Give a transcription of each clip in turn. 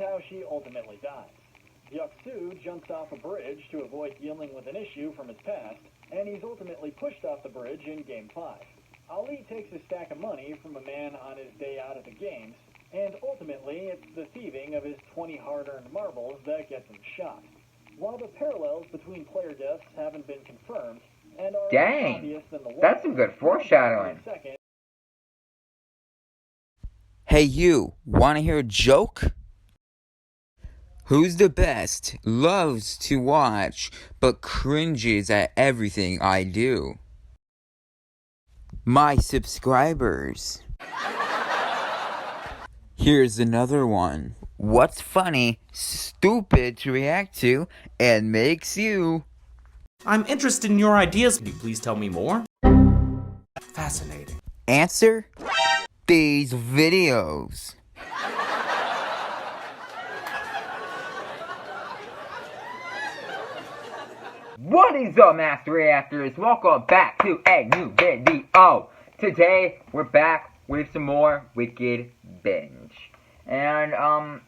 how she ultimately dies. Yuck-Soo jumps off a bridge to avoid dealing with an issue from his past, and he's ultimately pushed off the bridge in Game 5. Ali takes a stack of money from a man on his day out at the games, and ultimately it's the thieving of his 20 hard-earned marbles that gets him shot. While the parallels between player deaths haven't been confirmed, and are more obvious than the that's some good foreshadowing. Hey you, wanna hear a joke? Who's the best, loves to watch, but cringes at everything I do? My subscribers. Here's another one. What's funny, stupid to react to, and makes you... I'm interested in your ideas. Can you please tell me more? Fascinating. Answer? These videos. What is up, Master Reactors? Welcome back to a new video. Today, we're back with some more Wicked Binge. And,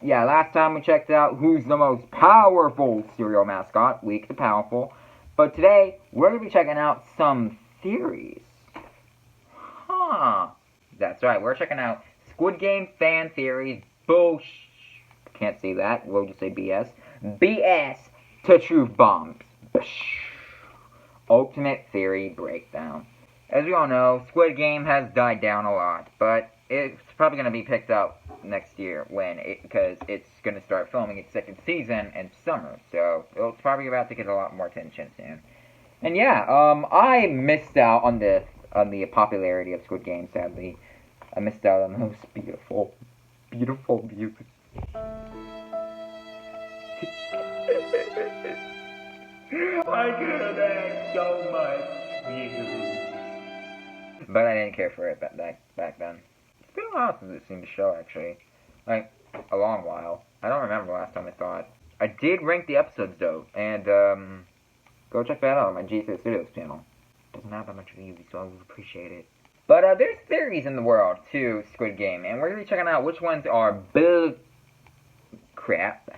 yeah, last time we checked out who's the most powerful cereal mascot, Weak the Powerful. But today, we're going to be checking out some theories. That's right, we're checking out Squid Game Fan Theories. Can't say that, we'll just say BS. BS to truth bombs. Ultimate theory breakdown. As we all know, Squid Game has died down a lot, but it's probably going to be picked up next year because it's going to start filming its second season in summer, so it's probably about to get a lot more attention soon. And yeah, I missed out on the popularity of Squid Game, sadly. I missed out on the most beautiful music. I could have had so much views. But I didn't care for it back then. It's been a while since it's seen the show, actually. Like, a long while. I don't remember the last time I saw it. I did rank the episodes, though, and, go check that out on my G6 Studios channel. Doesn't have that much views, so I would appreciate it. But, there's theories in the world to Squid Game, and we're going to be checking out which ones are bull crap,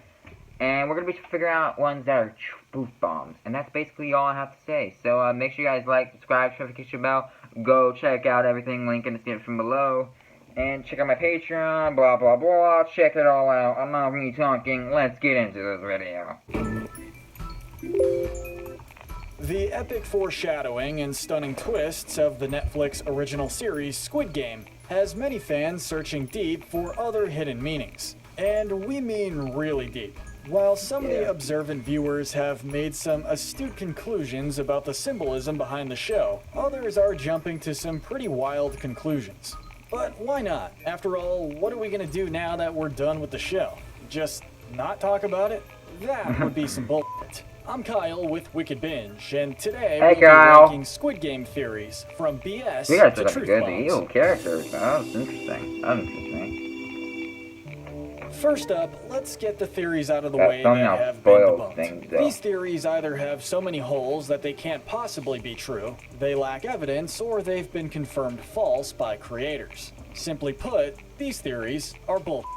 and we're going to be figuring out ones that are truth bombs, and that's basically all I have to say. So, make sure you guys like, subscribe, notification bell, go check out everything, link in the description below, and check out my Patreon, blah, blah, blah, check it all out. I'm not really talking, let's get into this video. The epic foreshadowing and stunning twists of the Netflix original series Squid Game has many fans searching deep for other hidden meanings. And we mean really deep. While some of the observant viewers have made some astute conclusions about the symbolism behind the show, others are jumping to some pretty wild conclusions. But why not? After all, what are we going to do now that we're done with the show? Just not talk about it? That would be some bullshit. I'm Kyle with Wicked Binge, and today we'll be ranking Squid Game Theories from BS to truth bombs. Characters. Oh, that's interesting. First up, let's get the theories out of the way that have been debunked. These theories either have so many holes that they can't possibly be true, they lack evidence, or they've been confirmed false by creators. Simply put, these theories are bullshit.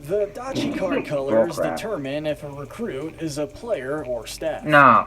The dachi card colors determine if a recruit is a player or staff. No,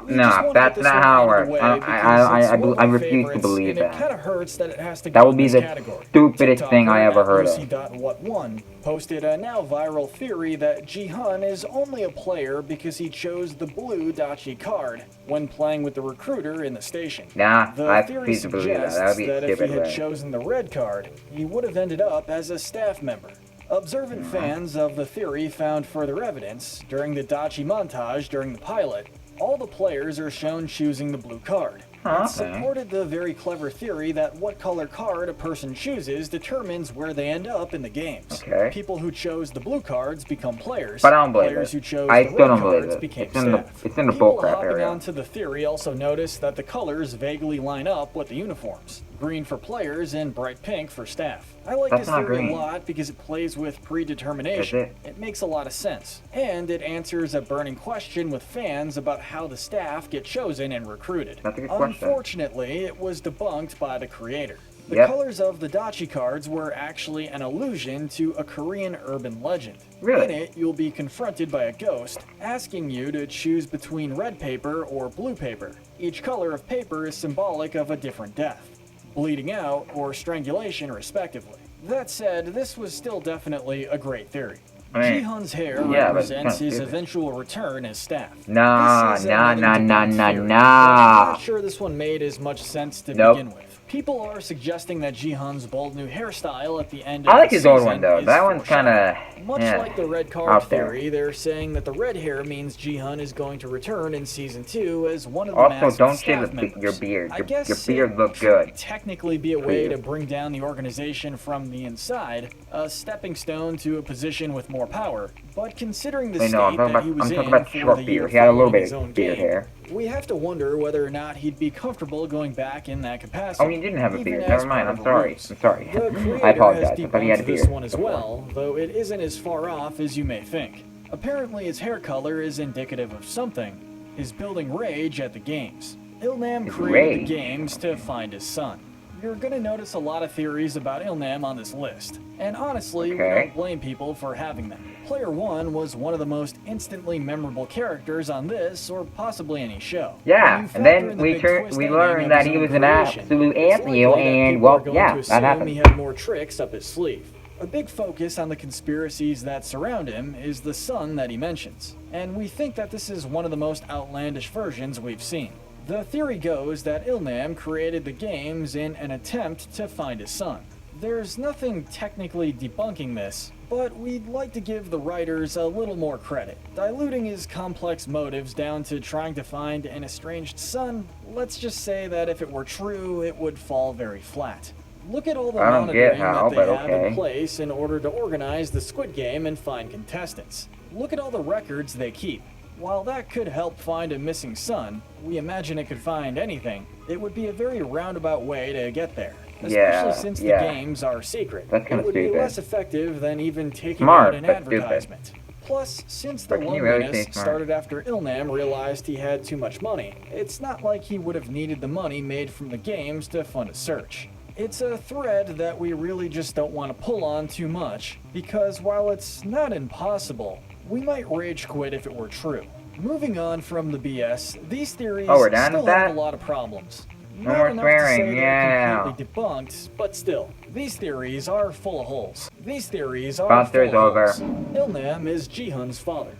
that's not how it works. I refuse to believe that. It kind of hurts that it has to that would be the stupidest thing I ever heard of. Lucy.what1 posted a now viral theory that Ji-hun is only a player because he chose the blue dachi card when playing with the recruiter in the station. Nah, the theory suggests that if he had chosen the red card, he would have ended up as a staff member. Observant fans of the theory found further evidence. During the dachi montage during the pilot, all the players are shown choosing the blue card. It supported the very clever theory that what color card a person chooses determines where they end up in the games. People who chose the blue cards become players. But I don't believe players who chose I the still red don't believe cards it. became It's in the People bullcrap hopping area. onto the theory also noticed that the colors vaguely line up with the uniforms. Green for players and bright pink for staff. I like this theory a lot because it plays with predetermination. It makes a lot of sense. And it answers a burning question with fans about how the staff get chosen and recruited. That's a good question. Unfortunately, it was debunked by the creator. The Yep. colors of the dachi cards were actually an allusion to a Korean urban legend. Really? In it, you'll be confronted by a ghost asking you to choose between red paper or blue paper. Each color of paper is symbolic of a different death, bleeding out or strangulation respectively. That said, this was still definitely a great theory. I mean, Ji-hun's hair yeah, but it's represents kinda his stupid. eventual return as staff. Nah, This is nah, another nah, nah, debunked nah, theory, nah. but I'm not sure this one made as much sense to Nope. begin with. People are suggesting that Ji-hun's bold new hairstyle at the end I of like the his old season one though. is That one's kind of much like the red card out there. theory, they're saying that the red hair means Ji-hun is going to return in season 2 as one of the Also, masked don't staff shave members. your beard. I Your guess beard it look could good. technically be a way Please. to bring down the organization from the inside, a stepping stone to a position with more power. But considering the Wait, state no, I'm talking that about, he was I'm talking in about for short the year beard. He had a little following bit his own of beard game, hair. we have to wonder whether or not he'd be comfortable going back in that capacity. Oh, he didn't have a even beard. as Never mind. part I'm of sorry. rules. I'm sorry. The creator I apologize. I has thought he had a debunked beard. this one as before. well, though it isn't as far off as you may think. Apparently his hair color is indicative of something, his building rage at the games. Ilnam His created rage? the games to find his son. You're gonna notice a lot of theories about Ilnam on this list, and honestly, we Okay. don't blame people for having them. Player 1 was one of the most instantly memorable characters on this, or possibly any show. Yeah, When you and factor then in the we big turn- twist we ending learned of that his he own was an creation, absolute it's ant likely meal, that and, people are well, going yeah, to that assume happened. he had more tricks up his sleeve. A big focus on the conspiracies that surround him is the son that he mentions, and we think that this is one of the most outlandish versions we've seen. The theory goes that Ilnam created the games in an attempt to find his son. There's nothing technically debunking this, but we'd like to give the writers a little more credit. Diluting his complex motives down to trying to find an estranged son, let's just say that if it were true, it would fall very flat. Look at all the I don't get monitoring how, that they but have in okay. place in order to organize the Squid Game and find contestants. Look at all the records they keep. While that could help find a missing son, we imagine it could find anything. It would be a very roundabout way to get there. Especially Yeah, since the yeah. games are secret. That's It kinda would be stupid. less effective than even taking Smart, out an but stupid. advertisement. Plus, since the But can you really loneliness say smart? started after Ilnam realized he had too much money, it's not like he would have needed the money made from the games to fund a search. It's a thread that we really just don't want to pull on too much, because while it's not impossible, we might rage quit if it were true. Moving on from the BS, these theories Oh, we're done still with that? have a lot of problems. No Not more enough to say swearing, they're yeah. completely debunked, but still, these theories are full of holes. These theories are Monster's full of over. holes. Ilnam is Ji-hun's father.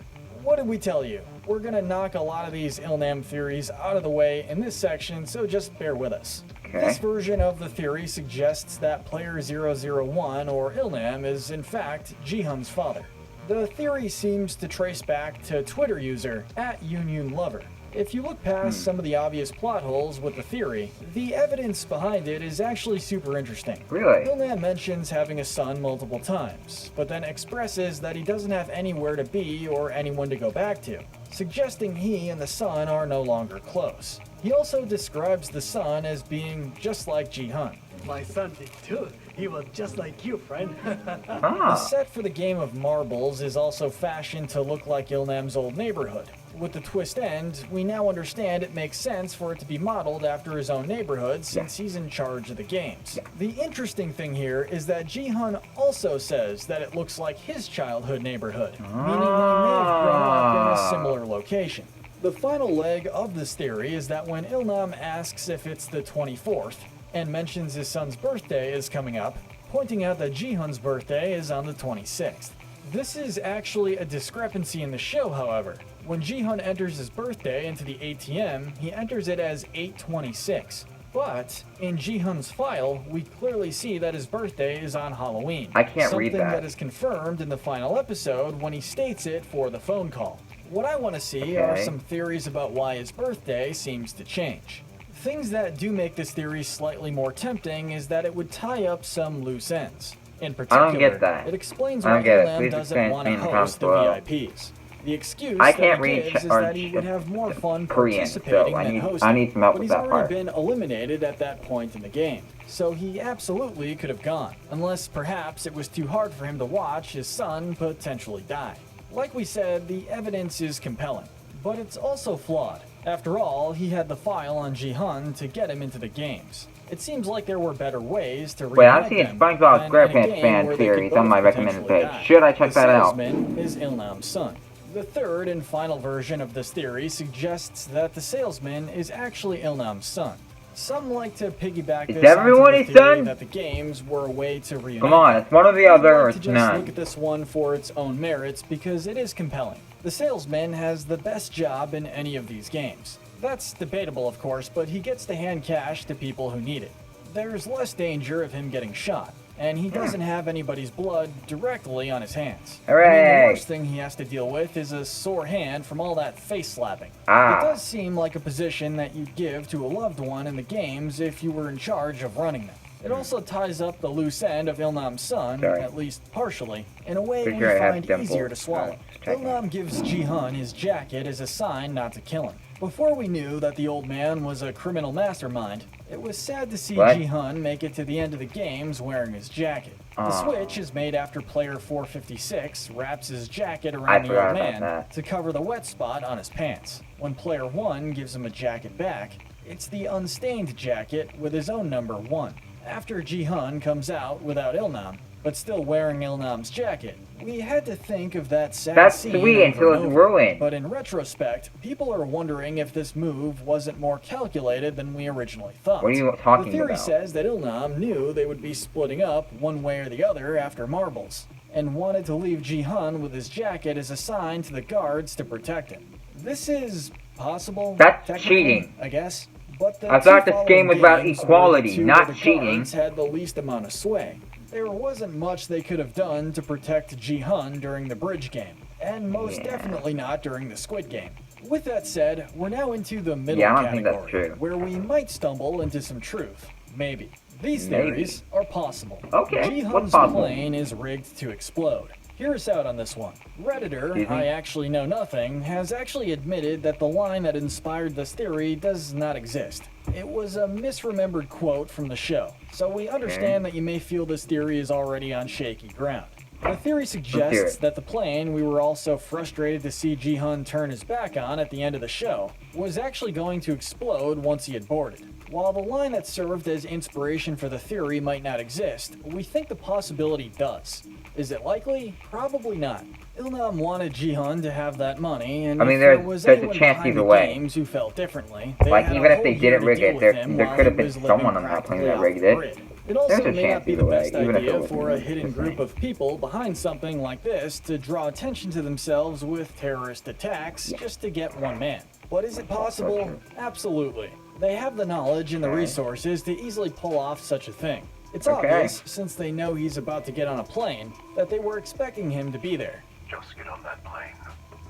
What did we tell you? We're gonna knock a lot of these Ilnam theories out of the way in this section, so just bear with us. Okay. This version of the theory suggests that player 001, or Ilnam, is in fact Ji-hun's father. The theory seems to trace back to Twitter user @UnionLover. If you look past some of the obvious plot holes with the theory, the evidence behind it is actually super interesting. Really? Ilnam mentions having a son multiple times, but then expresses that he doesn't have anywhere to be or anyone to go back to, suggesting he and the son are no longer close. He also describes the son as being just like Ji-hun. My son did too. He was just like you, friend. The Ah, set for the game of marbles is also fashioned to look like Ilnam's old neighborhood. With the twist end, we now understand it makes sense for it to be modeled after his own neighborhood since he's in charge of the games. The interesting thing here is that Ji-hun also says that it looks like his childhood neighborhood, meaning he may have grown up in a similar location. The final leg of this theory is that when Ilnam asks if it's the 24th, and mentions his son's birthday is coming up, pointing out that Ji-hun's birthday is on the 26th. This is actually a discrepancy in the show, however. When Ji-hun enters his birthday into the ATM, he enters it as 8/26. But in Ji-hun's file, we clearly see that his birthday is on Halloween. I can't something read that. that is confirmed in the final episode when he states it for the phone call. What I want to see are Okay. some theories about why his birthday seems to change. Things that do make this theory slightly more tempting is that it would tie up some loose ends. In particular, get that. it explains I why don't get it. Ilnam Please doesn't explain want to in the host the comments VIPs. The excuse I that can't he read gives is or that he would have more fun Korean, participating so I than need- hosting, I need some help but with he's that already part. been eliminated at that point in the game. So he absolutely could have gone, unless perhaps it was too hard for him to watch his son potentially die. Like we said, the evidence is compelling, but it's also flawed. After all, he had the file on Ji-hun to get him into the games. It seems like there were better ways to Wait, I'm reunite seeing them SpongeBob than in a SquarePants game Fan where they Theories could on my both recommended potentially page. die. Should I check The that out? salesman is Il-nam's son. The third and final version of this theory suggests that the salesman is actually Il-nam's son. Some like to piggyback Is this onto everyone the his theory son? that the games were a way to reunite Come on, them. it's one or the I'd other, or like to it's just none. look at this one for its own merits because it is compelling. The salesman has the best job in any of these games. That's debatable, of course, but he gets to hand cash to people who need it. There's less danger of him getting shot, and he doesn't have anybody's blood directly on his hands. I mean, Hooray! the worst thing he has to deal with is a sore hand from all that face slapping. Ah. It does seem like a position that you'd give to a loved one in the games if you were in charge of running them. It also ties up the loose end of Il-nam's son, Sorry. at least partially, in a way Pretty we sure I have find dimples. easier to swallow. Just checking. Il-nam gives Ji-hun his jacket as a sign not to kill him. Before we knew that the old man was a criminal mastermind, it was sad to see What? Ji-hun make it to the end of the games wearing his jacket. The Aw. switch is made after player 456 wraps his jacket I around the forgot old about man that. to cover the wet spot on his pants. When player 1 gives him a jacket back, it's the unstained jacket with his own number 1. After Ji-hun comes out without Il-nam, but still wearing Il-nam's jacket, we had to think of that sad That's scene sweet over until and it's over. ruined. But in retrospect, people are wondering if this move wasn't more calculated than we originally thought. What are you talking The theory about? says that Il-nam knew they would be splitting up one way or the other after marbles, and wanted to leave Ji-hun with his jacket as a sign to the guards to protect him. This is possible. That's technically, cheating. I guess. But the I thought two this game was about following games equality, were the two not where the cheating. guards had the least amount of sway. There wasn't much they could have done to protect Ji-hun during the bridge game, and most definitely not during the Squid Game. With that said, we're now into the middle Yeah, I don't think category, that's true. where we might stumble into some truth. Maybe. These Maybe. theories are possible. Okay, what's Ji-hun's possible? plane is rigged to explode. Hear us out on this one. Redditor, Excuse me? I Actually Know Nothing, has actually admitted that the line that inspired this theory does not exist. It was a misremembered quote from the show, so we understand that you may feel this theory is already on shaky ground. The theory suggests it. that the plane we were all so frustrated to see Ji-hun turn his back on at the end of the show was actually going to explode once he had boarded. While the line that served as inspiration for the theory might not exist, we think the possibility does. Is it likely? Probably not. Il-nam wanted Ji-hun to have that money, and I mean, if there there's was a anyone chance behind either the way. games who felt differently, Like, had a even if whole they year didn't to rig deal it, with there him could while have he been was living someone on that plane practically that off rigged the it. grid. It also There's a may chance not be the either way, best even if it idea was for a me. hidden Just group saying. of people behind something like this to draw attention to themselves with terrorist attacks just to get one man. But is it possible? Absolutely. They have the knowledge and the Okay. resources to easily pull off such a thing. It's Okay. obvious, since they know he's about to get on a plane, that they were expecting him to be there. Just get on that plane.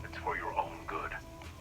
It's for your own good.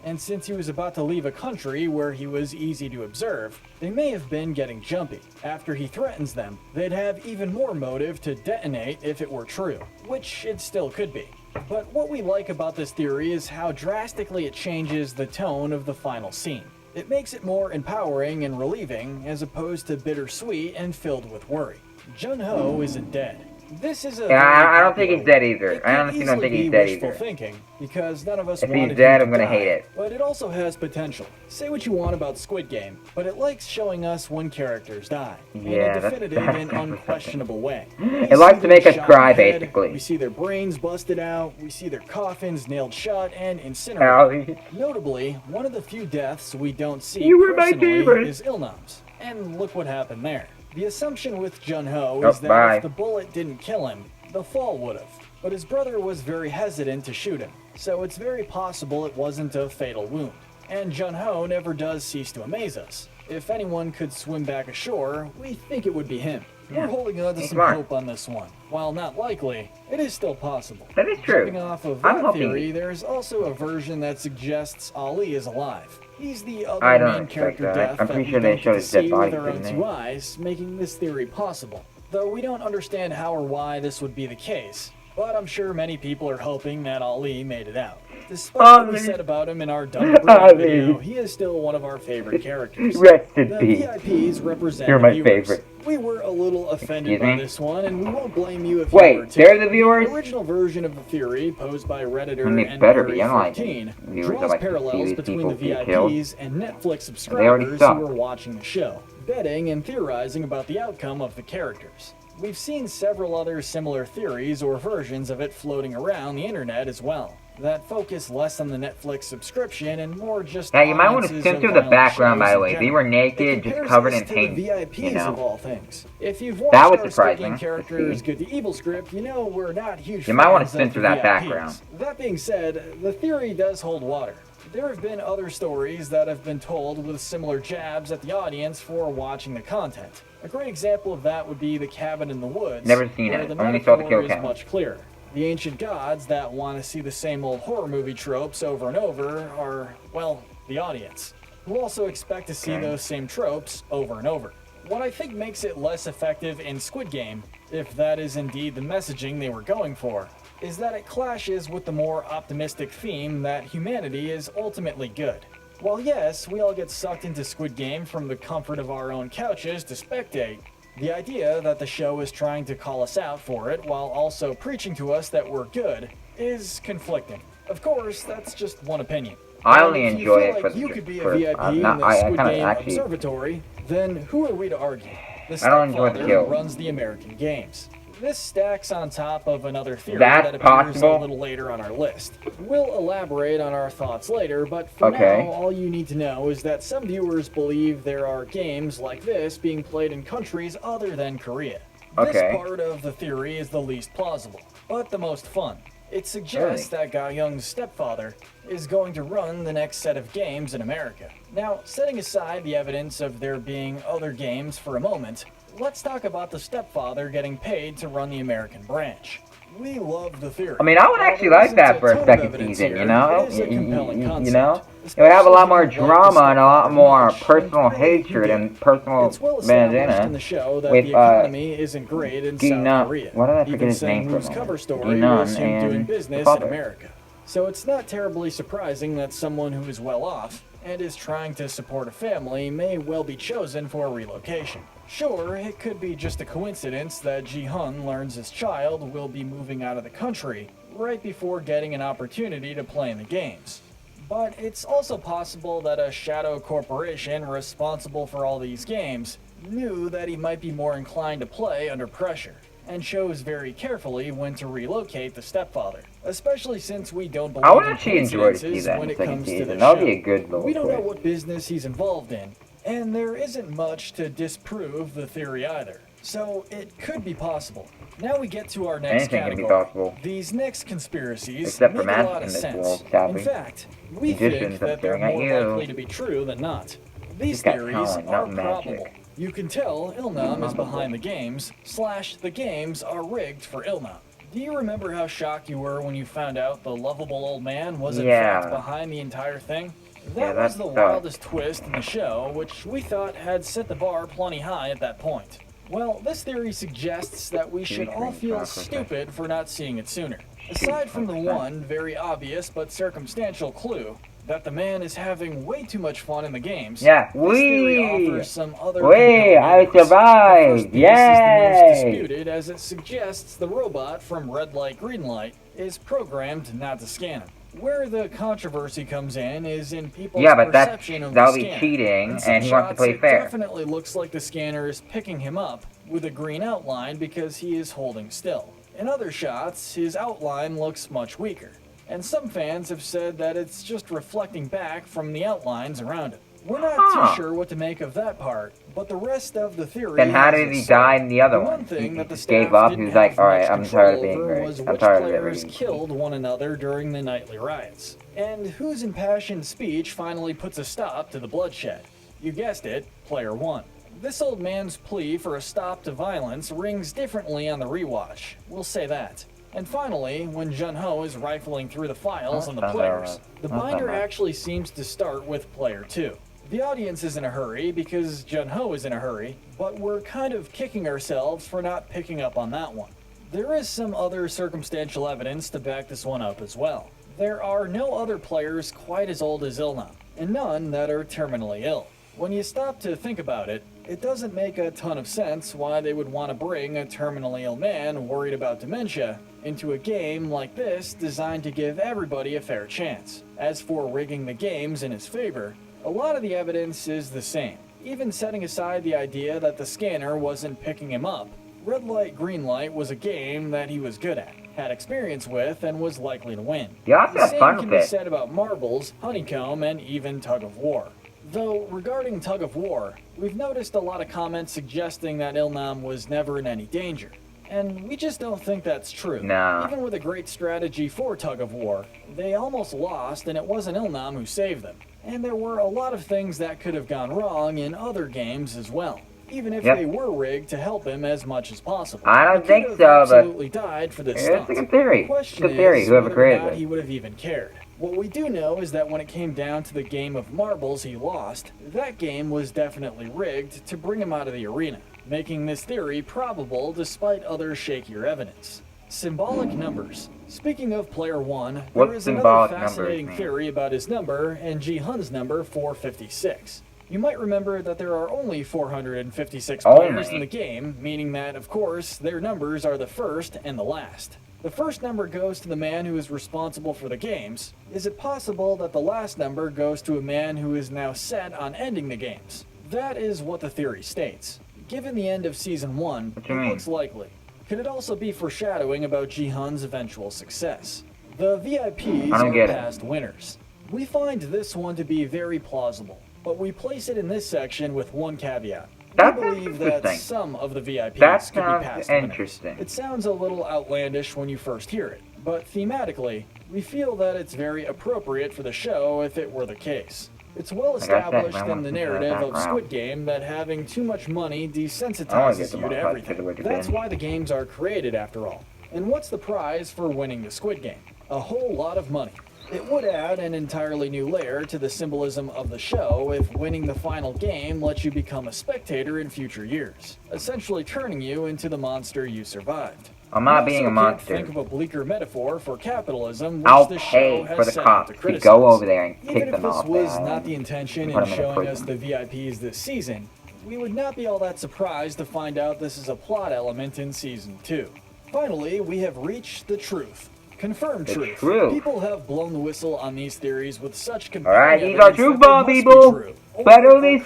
And since he was about to leave a country where he was easy to observe, they may have been getting jumpy. After he threatens them, they'd have even more motive to detonate if it were true, which it still could be. But what we like about this theory is how drastically it changes the tone of the final scene. It makes it more empowering and relieving, as opposed to bittersweet and filled with worry. Jun-ho isn't dead. This is a Yeah, I don't think very he's dead popular either. one. I It honestly could don't think easily he's be dead wishful either. thinking, because none of us If he's wanted dead, him I'm to gonna die. hate it. But it also has potential. Say what you want about Squid Game, but it likes showing us when characters die in Yeah, a that's- definitive that's and something. unquestionable way. It likes to make us cry, basically. We see their brains busted out, we see their coffins nailed shut and incinerated. Allie. Notably, one of the few deaths we don't see You were my personally favorite. is Il-nam's. And look what happened there. The assumption with Jun-ho Oh, is that bye. if the bullet didn't kill him, the fall would have. But his brother was very hesitant to shoot him, so it's very possible it wasn't a fatal wound. And Jun-ho never does cease to amaze us. If anyone could swim back ashore, we think it would be him. We're holding on to He's some smart. hope on this one. While not likely, it is still possible. That is true. Jumping off of I'm that hoping- theory, there's also a version that suggests Ali is alive. He's the other I don't main expect character that. death I'm that pretty we sure they don't get showed to his dead see body, with our own didn't they? two eyes, making this theory possible. Though we don't understand how or why this would be the case. But I'm sure many people are hoping that Ali made it out. Despite what we Ali. said about him in our Dumb Breed Ali. video, he is still one of our favorite characters. Rest in The peace. VIPs represent You're the my viewers. favorite. We were a little offended Excuse by me? this one, and we won't blame you if Wait, you were too. they're the viewers? The original version of the theory, posed by Redditor I mean, and better be unlike 15, viewers that draws like to see parallels these between people the get killed. VIPs and Netflix already subscribers suck. who were watching the show, betting and theorizing about the outcome of the characters. We've seen several other similar theories or versions of it floating around the internet as well, that focus less on the Netflix subscription and more just Now, you might want to audiences of censor the violent background, by shows the in way. They general. were It naked, just compares covered us in to paint, the VIPs you know. of all things. If you've watched That was our surprising Squid Game to characters see. Good to Evil script, you know we're not huge You might want to fans of censor the that VIPs. background. That being said, the theory does hold water. There have been other stories that have been told with similar jabs at the audience for watching the content. A great example of that would be The Cabin in the Woods, Never seen where it. the Only saw the metaphor kill is count. much clearer. The ancient gods that want to see the same old horror movie tropes over and over are, well, the audience, who also expect to see Okay. those same tropes over and over. What I think makes it less effective in Squid Game, if that is indeed the messaging they were going for, is that it clashes with the more optimistic theme that humanity is ultimately good. While yes, we all get sucked into Squid Game from the comfort of our own couches to spectate, the idea that the show is trying to call us out for it while also preaching to us that we're good is conflicting. Of course, that's just one opinion. I And only if you enjoy feel it like for the you could be a for- VIP I'm in not- the I Squid kinda Game actually- Observatory, then who are we to argue? The I don't enjoy the stepfather kill. runs the American games. This stacks on top of another theory That's that appears possible. a little later on our list. We'll elaborate on our thoughts later, but for Okay. now, all you need to know is that some viewers believe there are games like this being played in countries other than Korea. This Okay. part of the theory is the least plausible, but the most fun. It suggests that Ga Young's stepfather is going to run the next set of games in America. Now, setting aside the evidence of there being other games for a moment, let's talk about the stepfather getting paid to run the American branch. We love the theory. I mean, I would While actually there like isn't that a for a ton of second evidence season, here, you know? it is a compelling You concept, know? It would have a lot more especially if you drama like and a the lot more stepfather personal much, and pray hatred you and did. personal It's well established in the bandana show that with, the economy isn't great in South Gina, Korea. why did I forget Even his name for a Sang-woo's moment? cover story Gina was him doing and business the in father. America. So it's not terribly surprising that someone who is well off and is trying to support a family may well be chosen for relocation. Sure, it could be just a coincidence that Ji-hun learns his child will be moving out of the country right before getting an opportunity to play in the games. But it's also possible that a shadow corporation responsible for all these games knew that he might be more inclined to play under pressure, and chose very carefully when to relocate the stepfather. Especially since we don't believe I would in actually enjoy to see coincidences that when in it the second comes to the season. show. That would be a good little We don't know twist. what business he's involved in, and there isn't much to disprove the theory either. So it could be possible. Now we get to our next Anything can be category. possible. These next conspiracies Except for make a magic lot in of this sense. world, sadly. In fact, we Magicians, think I'm that they're staring at more you. likely to be true than not. These He's got theories talent, are not magic. probable. You can tell Ilnam is behind the games, / the games are rigged for Ilnam. Do you remember how shocked you were when you found out the lovable old man was in fact behind the entire thing? That was that's the tough. wildest twist in the show, which we thought had set the bar plenty high at that point. Well, this theory suggests that we should all feel stupid for not seeing it sooner. Aside from the one very obvious but circumstantial clue that the man is having way too much fun in the games, Yeah, this theory we, offers some other I compelling evidence. The first survived! piece is the most Yay! disputed, as it suggests the robot from Red Light Green Light is programmed not to scan him. Where the controversy comes in is in people's Yeah, but perception of that'll the be scanner. cheating, In some and he wants to shots, play it fair. definitely looks like the scanner is picking him up with a green outline because he is holding still. In other shots, his outline looks much weaker, and some fans have said that it's just reflecting back from the outlines around him. We're not too sure what to make of that part, but the rest of the theory Then how has did a he soul. die in the other The one? one thing He that the just staff gave up. He didn't was like, have "All right, much I'm control tired of being over great. was I'm which tired of players everything." killed one another during the nightly riots, and whose impassioned speech finally puts a stop to the bloodshed. You guessed it, player one. This old man's plea for a stop to violence rings differently on the rewatch, we'll say that. And finally, when Jun-Ho is rifling through the files on the players, the binder actually seems to start with player 2. The audience is in a hurry because Jun-Ho is in a hurry, but we're kind of kicking ourselves for not picking up on that one. There is some other circumstantial evidence to back this one up as well. There are no other players quite as old as Ilnam, and none that are terminally ill. When you stop to think about it, It doesn't make a ton of sense why they would want to bring a terminally ill man worried about dementia into a game like this designed to give everybody a fair chance. As for rigging the games in his favor, a lot of the evidence is the same. Even setting aside the idea that the scanner wasn't picking him up, Red Light, Green Light was a game that he was good at, had experience with, and was likely to win. You also The have same fun can with be it. said about Marbles, Honeycomb, and even Tug of War. Though, regarding Tug of War, we've noticed a lot of comments suggesting that Ilnam was never in any danger. And we just don't think that's true. No. Even with a great strategy for Tug of War, they almost lost and it wasn't Ilnam who saved them. And there were a lot of things that could have gone wrong in other games as well, even if Yep. they were rigged to help him as much as possible. I don't He think could so, have but absolutely died for this it's stunt. a good theory. The question Good theory, is whoever whether or created not it. he would have even cared. What we do know is that when it came down to the game of marbles he lost, that game was definitely rigged to bring him out of the arena, making this theory probable despite other shakier evidence. Symbolic numbers. Speaking of player 1, there What is another symbolic numbers fascinating mean? theory about his number and Ji-hun's number 456. You might remember that there are only 456 players in the game, meaning that, of course, their numbers are the first and the last. The first number goes to the man who is responsible for the games. Is it possible that the last number goes to a man who is now set on ending the games? That is what the theory states. Given the end of Season 1, What it do you mean? looks likely. Could it also be foreshadowing about Ji-hun's eventual success? The VIPs I don't are get it. past winners. We find this one to be very plausible, but we place it in this section with one caveat. That We sounds believe that interesting. some of the VIPs That could be sounds past winners. interesting. It sounds a little outlandish when you first hear it, but thematically, we feel that it's very appropriate for the show if it were the case. It's well Like I said, established I in want the some sort of narrative of background. Squid Game that having too much money I wanna get desensitizes the you to motherfucker everything. to the That's binge. why the games are created after all. And what's the prize for winning the Squid Game? A whole lot of money. It would add an entirely new layer to the symbolism of the show if winning the final game lets you become a spectator in future years, essentially turning you into the monster you survived. I'm not We being a also can't monster. think of a bleaker metaphor for capitalism which I'll the show pay has for the set out cops to to criticize. go over there and Even kick if them this off. was man. not the intention Put in 'em in showing us prison. the VIPs this season, we would not be all that surprised to find out this is a plot element in Season 2. Finally, we have reached the truth. Confirmed The truth. truth. People have blown the whistle on these theories with such Alright, compelling these are evidence truth that they bomb must be people. true. Or Better our creator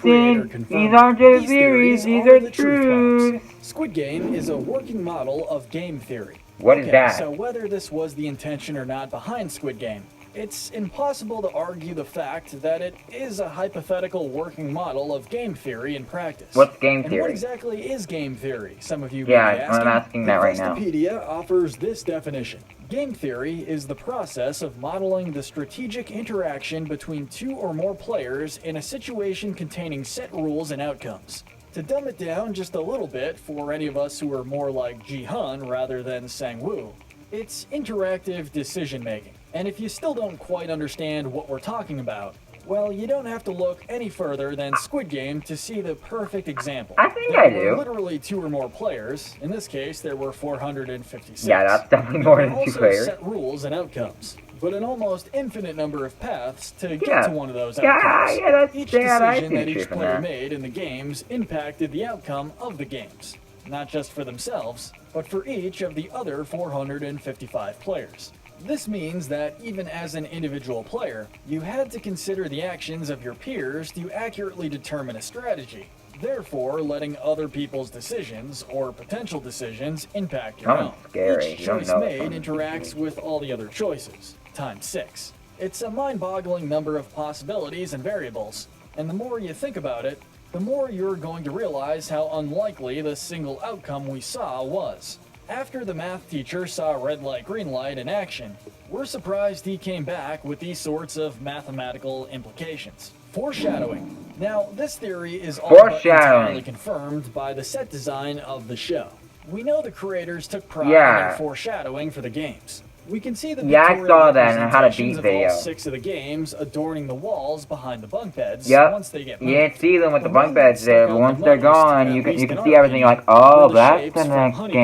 listen. confirmed These aren't it. just theories, these are are the truth bombs. truths. Squid Game is a working model of game theory. What is that? So whether this was the intention or not behind Squid Game, it's impossible to argue the fact that it is a hypothetical working model of game theory in practice. What's game And what theory? exactly is game theory? Some of you Yeah, may be asking. I'm asking that right now. Investopedia offers this definition. Game theory is the process of modeling the strategic interaction between two or more players in a situation containing set rules and outcomes. To dumb it down just a little bit for any of us who are more like Ji-hun rather than Sang-woo, it's interactive decision making. And if you still don't quite understand what we're talking about, well, you don't have to look any further than Squid Game to see the perfect example. I think There I were do. literally two or more players. In this case, there were 456. Yeah, that's definitely more There than are 2 also players. set rules and outcomes, but an almost infinite number of paths to get Yeah. to one of those Yeah, outcomes. yeah, that's- Each yeah, I decision see that the each truth in player that. made in the games impacted the outcome of the games, not just for themselves, but for each of the other 455 players. This means that even as an individual player, you had to consider the actions of your peers to accurately determine a strategy, therefore letting other people's decisions or potential decisions impact your Sounds own. scary. Each You don't choice know made something. interacts with all the other choices, times 6. It's a mind-boggling number of possibilities and variables, and the more you think about it, the more you're going to realize how unlikely the single outcome we saw was. After the math teacher saw red light, green light in action, we're surprised he came back with these sorts of mathematical implications. Foreshadowing. Now, this theory is all but Foreshadowing. entirely confirmed by the set design of the show. We know the creators took pride in Yeah. their foreshadowing for the games. We can see the Yeah, I pictorial saw that in a How to representations Beat of video. all 6 of the games adorning the walls behind the bunk beds Yep. once they get You moved. didn't see them with the The bunk one beds that there, stuck but out once the they're most, gone, at you least can in see our everything. You're like, opinion, oh, were the that's shapes the from next Honeycomb.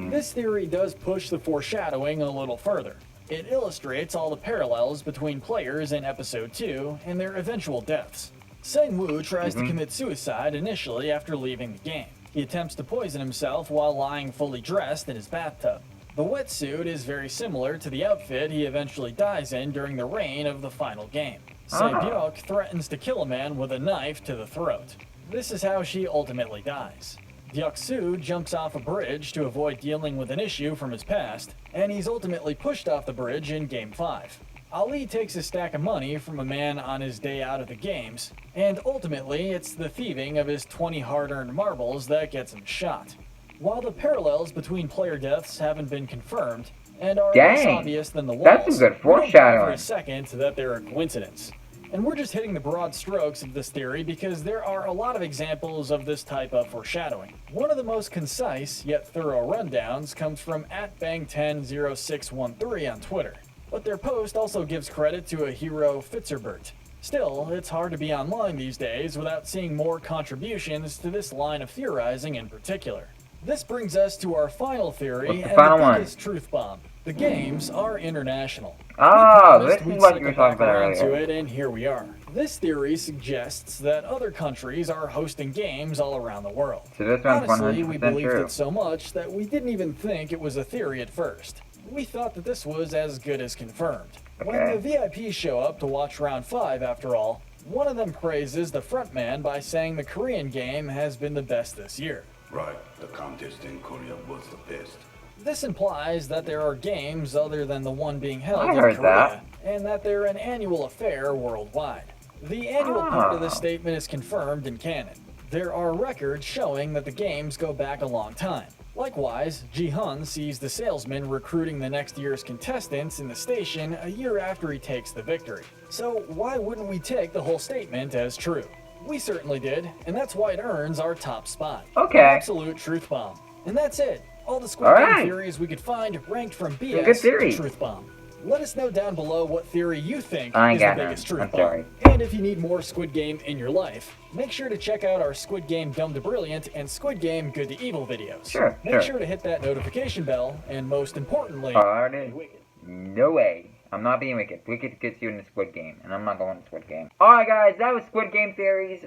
game. This theory does push the foreshadowing a little further. It illustrates all the parallels between players in Episode 2 and their eventual deaths. Sang-woo tries to commit suicide initially after leaving the game. He attempts to poison himself while lying fully dressed in his bathtub. The wetsuit is very similar to the outfit he eventually dies in during the reign of the final game. Se-byuk threatens to kill a man with a knife to the throat. This is how she ultimately dies. Deok-soo jumps off a bridge to avoid dealing with an issue from his past, and he's ultimately pushed off the bridge in Game 5. Ali takes a stack of money from a man on his day out of the games, and ultimately it's the thieving of his 20 hard-earned marbles that gets him shot. While the parallels between player deaths haven't been confirmed, and are less obvious than the walls, that's some good foreshadowing. For a second that they're a coincidence. And we're just hitting the broad strokes of this theory because there are a lot of examples of this type of foreshadowing. One of the most concise yet thorough rundowns comes from @bang100613 on Twitter. But their post also gives credit to a hero Fitzerbert. Still, it's hard to be online these days without seeing more contributions to this line of theorizing in particular. This brings us to our final theory and the biggest truth bomb. The games are international. This is what you were talking about earlier. To it, and here we are. This theory suggests that other countries are hosting games all around the world. So this one's 100% Honestly, we believed true. it so much that we didn't even think it was a theory at first. We thought that this was as good as confirmed. When the VIPs show up to watch round 5, after all, one of them praises the frontman by saying the Korean game has been the best this year. Right, the contest in Korea was the best. This implies that there are games other than the one being held in heard Korea, and that they're an annual affair worldwide. The annual part of this statement is confirmed in canon. There are records showing that the games go back a long time. Likewise, Ji-hun sees the salesman recruiting the next year's contestants in the station a year after he takes the victory. So why wouldn't we take the whole statement as true? We certainly did, and that's why it earns our top spot. Okay. An absolute truth bomb. And that's it. All the Squid Game theories we could find ranked from BS to truth bomb. Let us know down below what theory you think is the biggest truth bomb. And if you need more Squid Game in your life, make sure to check out our Squid Game Dumb to Brilliant and Squid Game Good to Evil videos. Make sure to hit that notification bell, and most importantly, be wicked. No way. I'm not being wicked. Wicked gets you in the Squid Game, and I'm not going to Squid Game. Alright guys, that was Squid Game Theories.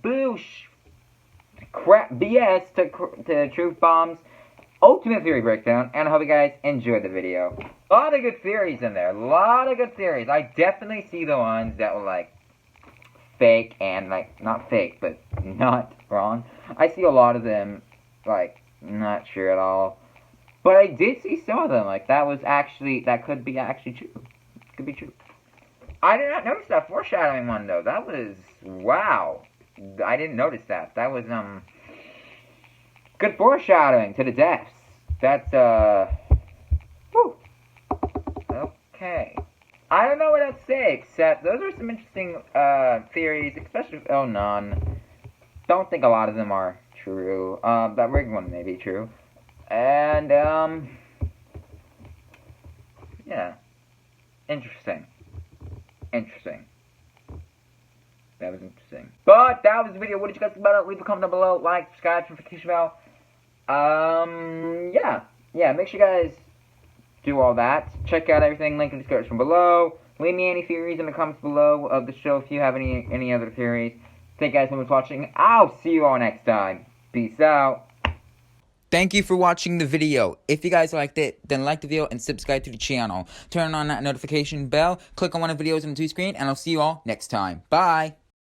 Boosh. Crap BS to truth bombs. Ultimate theory breakdown, and I hope you guys enjoyed the video. A lot of good theories in there. A lot of good theories. I definitely see the ones that were like fake and like not fake, but not wrong. I see a lot of them like not true at all. But I did see some of them like that could be actually true. Could be true. I did not notice that foreshadowing one though. That was wow. I didn't notice that. That was good foreshadowing to the deaths. That's, whew. Okay. I don't know what else to say, except those are some interesting, theories, especially, none. Don't think a lot of them are true. That rigged one may be true. And, yeah. Interesting. That was interesting. But that was the video. What did you guys think about it? Leave a comment down below. Like, subscribe, notification bell. Yeah, make sure you guys do all that. Check out everything, link in the description below. Leave me any theories in the comments below of the show if you have any other theories. Thank you guys so much for watching. I'll see you all next time. Peace out. Thank you for watching the video. If you guys liked it, then like the video and subscribe to the channel. Turn on that notification bell, click on one of the videos on the screen, and I'll see you all next time. Bye!